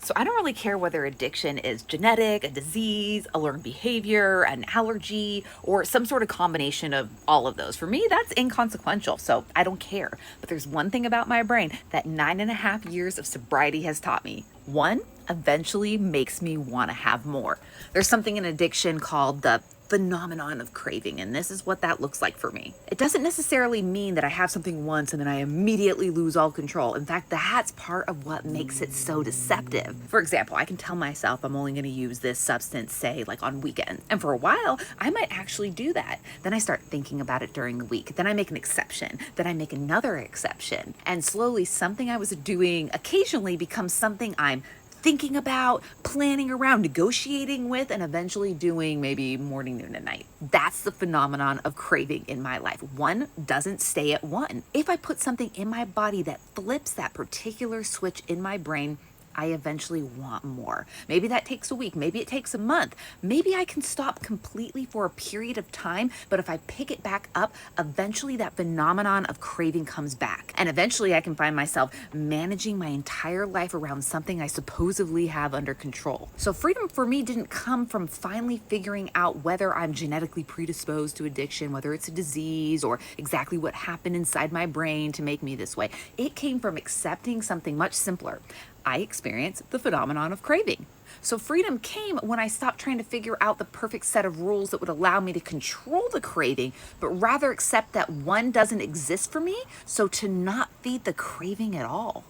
So I don't really care whether addiction is genetic, a disease, a learned behavior, an allergy, or some sort of combination of all of those. For me, that's inconsequential, so I don't care. But there's one thing about my brain that 9.5 years of sobriety has taught me. One, eventually makes me want to have more. There's something in addiction called the phenomenon of craving, and this is what that looks like for me. It doesn't necessarily mean that I have something once and then I immediately lose all control. In fact, that's part of what makes it so deceptive. For example, I can tell myself I'm only going to use this substance, say, like on weekends. And for a while, I might actually do that. Then I start thinking about it during the week. Then I make an exception. Then I make another exception. And slowly, something I was doing occasionally becomes something I'm thinking about, planning around, negotiating with, and eventually doing maybe morning, noon, and night. That's the phenomenon of craving in my life. One doesn't stay at one. If I put something in my body that flips that particular switch in my brain, I eventually want more. Maybe that takes a week, maybe it takes a month. Maybe I can stop completely for a period of time, but if I pick it back up, eventually that phenomenon of craving comes back. And eventually I can find myself managing my entire life around something I supposedly have under control. So freedom for me didn't come from finally figuring out whether I'm genetically predisposed to addiction, whether it's a disease or exactly what happened inside my brain to make me this way. It came from accepting something much simpler. I experienced the phenomenon of craving. So freedom came when I stopped trying to figure out the perfect set of rules that would allow me to control the craving, but rather accept that one doesn't exist for me, so to not feed the craving at all.